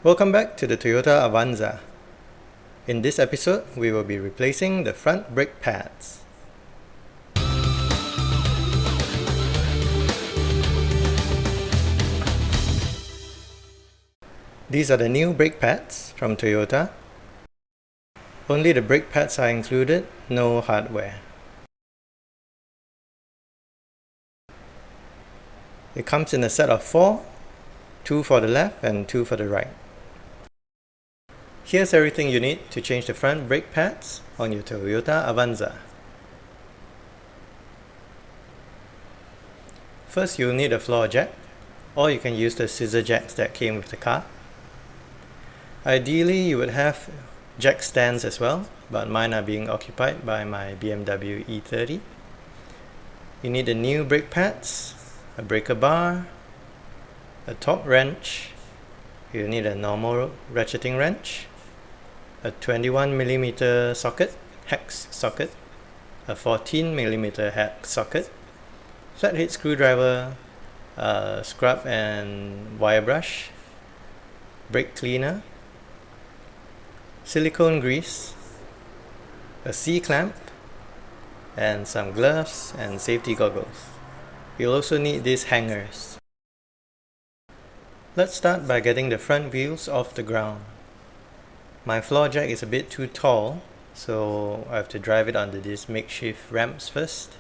Welcome back to the Toyota Avanza. In this episode, we will be replacing the front brake pads. These are the new brake pads from Toyota. Only the brake pads are included, no hardware. It comes in a set of 4, 2 for the left and 2 for the right. Here's everything you need to change the front brake pads on your Toyota Avanza. First, you'll need a floor jack, or you can use the scissor jacks that came with the car. Ideally, you would have jack stands as well, but mine are being occupied by my BMW E30. You need the new brake pads, a breaker bar, a torque wrench. You need a normal ratcheting wrench, a 21mm socket, hex socket, a 14mm hex socket, flathead screwdriver, scrub and wire brush, brake cleaner, silicone grease, a C-clamp, and some gloves and safety goggles. You'll also need these hangers. Let's start by getting the front wheels off the ground. My floor jack is a bit too tall, so I have to drive it onto these makeshift ramps first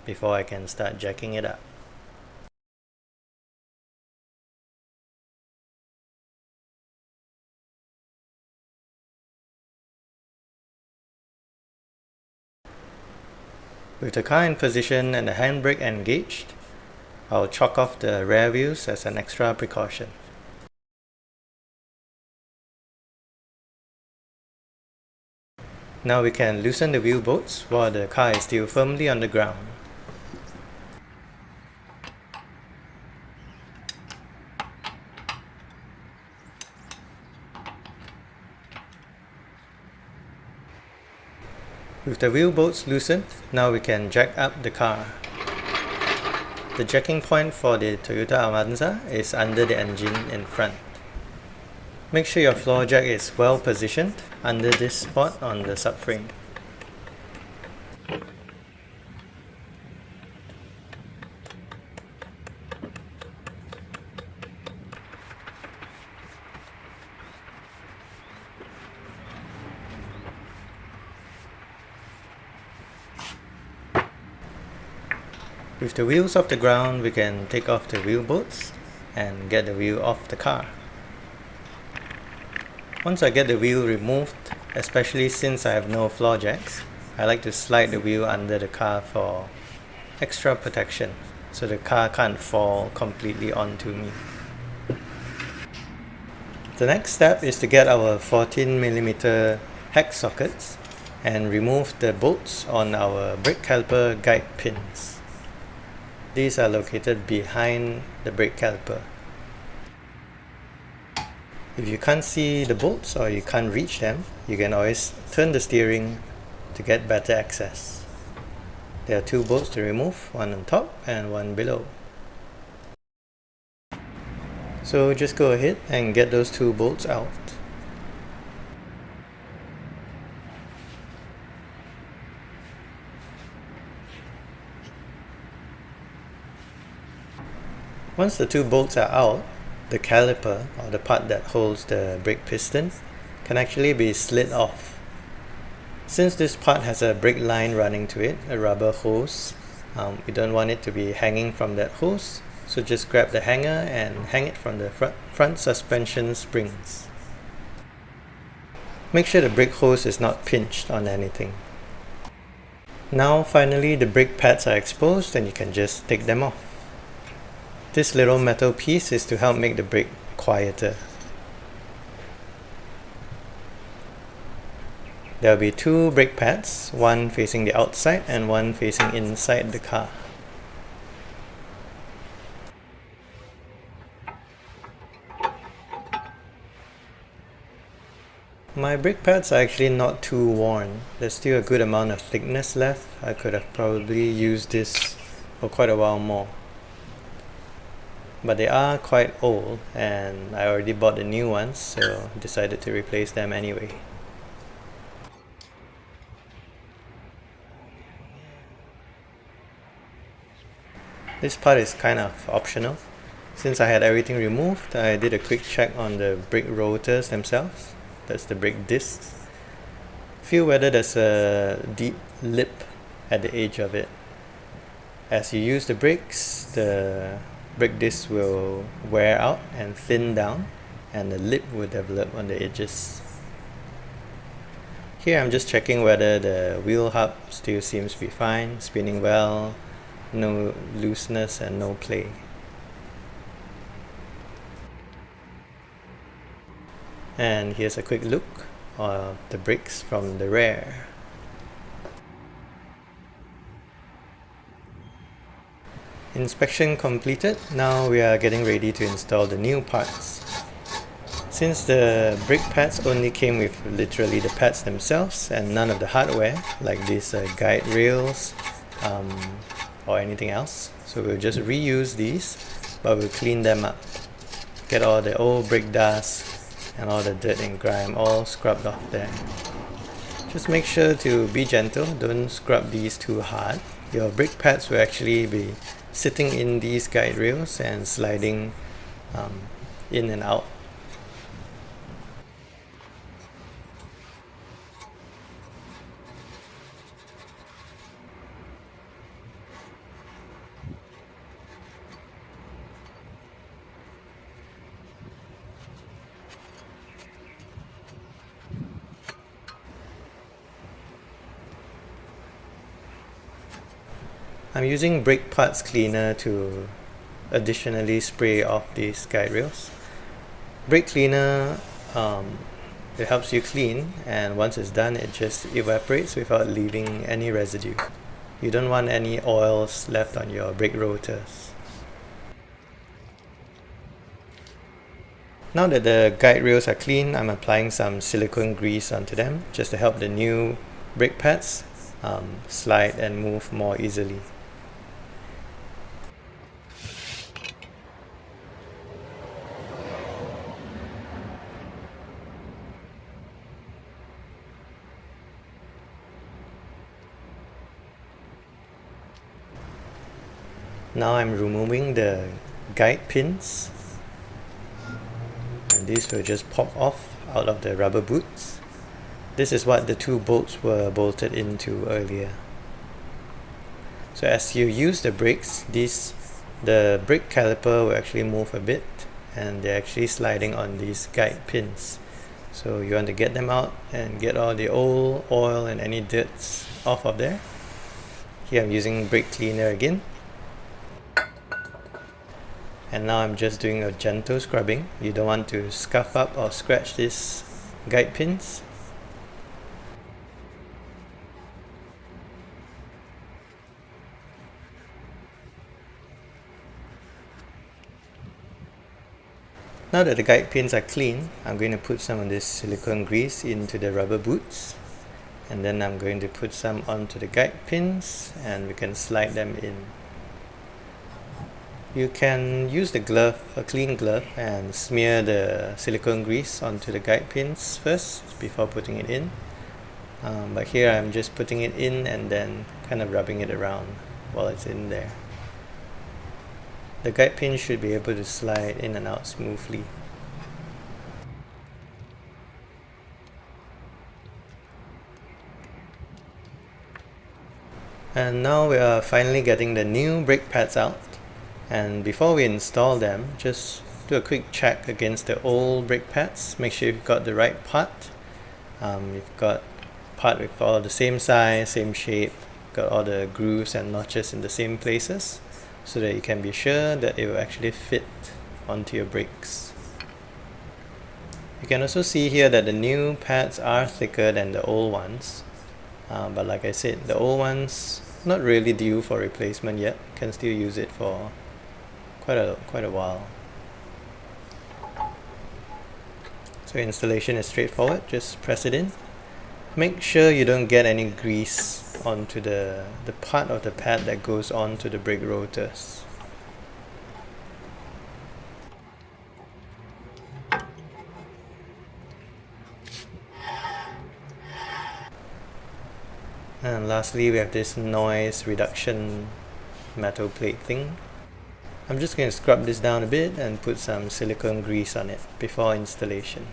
before I can start jacking it up. With the car in position and the handbrake engaged, I'll chalk off the rear wheels as an extra precaution. Now we can loosen the wheel bolts while the car is still firmly on the ground. With the wheel bolts loosened, now we can jack up the car. The jacking point for the Toyota Avanza is under the engine in front. Make sure your floor jack is well positioned under this spot on the subframe. With the wheels off the ground, we can take off the wheel bolts and get the wheel off the car. Once I get the wheel removed, especially since I have no floor jacks, I like to slide the wheel under the car for extra protection so the car can't fall completely onto me. The next step is to get our 14mm hex sockets and remove the bolts on our brake caliper guide pins. These are located behind the brake caliper. If you can't see the bolts or you can't reach them, you can always turn the steering to get better access. There are 2 bolts to remove, one on top and one below. So just go ahead and get those 2 bolts out. Once the 2 bolts are out, the caliper, or the part that holds the brake piston, can actually be slid off. Since this part has a brake line running to it, a rubber hose, we don't want it to be hanging from that hose, so just grab the hanger and hang it from the front suspension springs. Make sure the brake hose is not pinched on anything. Now finally the brake pads are exposed and you can just take them off. This little metal piece is to help make the brake quieter. There will be 2 brake pads, one facing the outside and one facing inside the car. My brake pads are actually not too worn. There's still a good amount of thickness left. I could have probably used this for quite a while more. but they are quite old and I already bought the new ones, so decided to replace them anyway. This part is kind of optional. Since I had everything removed, I did a quick check on the brake rotors themselves. That's the brake discs. Feel whether there's a deep lip at the edge of it. As you use the brakes, the brake disc will wear out and thin down, and the lip will develop on the edges. Here I'm just checking whether the wheel hub still seems to be fine, spinning well, no looseness and no play. And here's a quick look of the brakes from the rear. Inspection completed. Now we are getting ready to install the new parts. Since the brake pads only came with literally the pads themselves and none of the hardware like these guide rails or anything else, so we'll just reuse these, but we'll clean them up. Get all the old brake dust and all the dirt and grime all scrubbed off there. Just make sure to be gentle, don't scrub these too hard. Your brake pads will actually be sitting in these guide rails and sliding in and out. I'm using brake parts cleaner to additionally spray off these guide rails. Brake cleaner, it helps you clean, and once it's done it just evaporates without leaving any residue. You don't want any oils left on your brake rotors. Now that the guide rails are clean, I'm applying some silicone grease onto them just to help the new brake pads slide and move more easily. Now I'm removing the guide pins, and these will just pop off out of the rubber boots. This is what the two bolts were bolted into earlier. So as you use the brakes, the brake caliper will actually move a bit, and they're actually sliding on these guide pins. So you want to get them out and get all the old oil and any dirt off of there. Here I'm using brake cleaner again. And now I'm just doing a gentle scrubbing. You don't want to scuff up or scratch these guide pins. Now that the guide pins are clean, I'm going to put some of this silicone grease into the rubber boots, and then I'm going to put some onto the guide pins and we can slide them in. You can use the glove, a clean glove, and smear the silicone grease onto the guide pins first before putting it in. But here I'm just putting it in and then kind of rubbing it around while it's in there. The guide pin should be able to slide in and out smoothly. And now we are finally getting the new brake pads out. And before we install them, just do a quick check against the old brake pads. Make sure you've got the right part. You've got part with all the same size, same shape, got all the grooves and notches in the same places, so that you can be sure that it will actually fit onto your brakes. You can also see here that the new pads are thicker than the old ones, but like I said, the old ones not really due for replacement yet. Can still use it for quite a while. So installation is straightforward, just press it in. Make sure you don't get any grease onto the part of the pad that goes onto the brake rotors. And lastly, we have this noise reduction metal plate thing. I'm just going to scrub this down a bit and put some silicone grease on it before installation.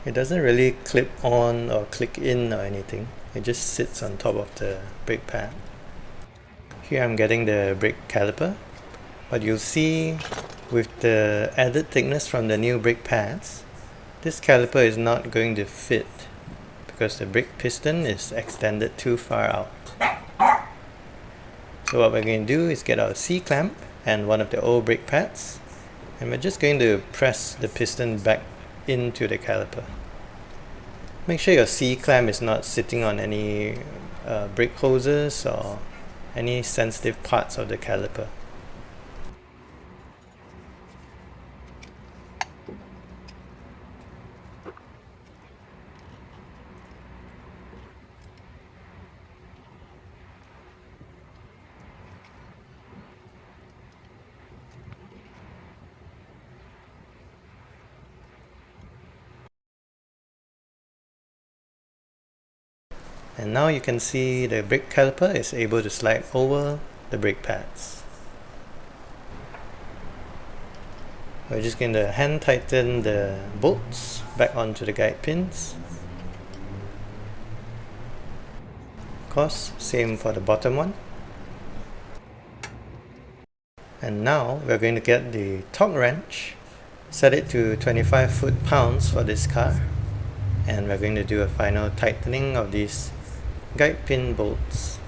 It doesn't really clip on or click in or anything. It just sits on top of the brake pad. Here I'm getting the brake caliper, but you'll see with the added thickness from the new brake pads, this caliper is not going to fit because the brake piston is extended too far out. So what we're going to do is get our C-clamp and one of the old brake pads, and we're just going to press the piston back into the caliper. Make sure your C-clamp is not sitting on any brake hoses or any sensitive parts of the caliper. And now you can see the brake caliper is able to slide over the brake pads. We're just going to hand tighten the bolts back onto the guide pins. Of course, same for the bottom one. And now we're going to get the torque wrench, set it to 25 foot-pounds for this car, and we're going to do a final tightening of these guide pin bolts.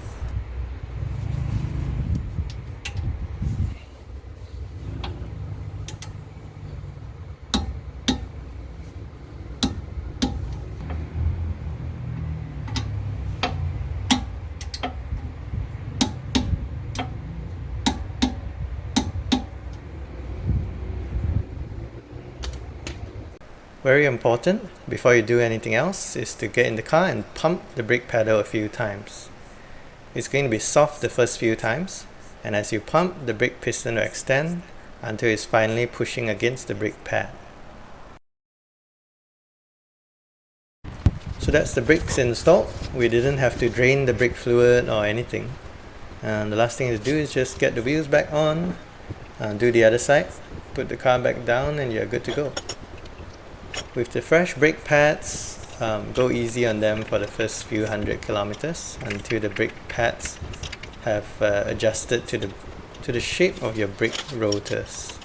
Very important, before you do anything else, is to get in the car and pump the brake pedal a few times. It's going to be soft the first few times, and as you pump, the brake piston will extend until it's finally pushing against the brake pad. So that's the brakes installed. We didn't have to drain the brake fluid or anything. And the last thing to do is just get the wheels back on, do the other side, put the car back down, and you're good to go. With the fresh brake pads, go easy on them for the first few 100 kilometers until the brake pads have adjusted to the shape of your brake rotors.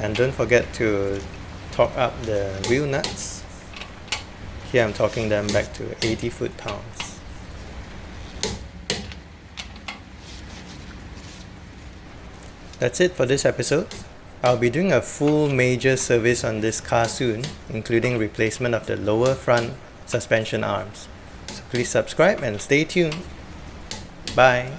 And don't forget to torque up the wheel nuts. Here I'm torquing them back to 80 foot-pounds. That's it for this episode. I'll be doing a full major service on this car soon, including replacement of the lower front suspension arms. So please subscribe and stay tuned. Bye.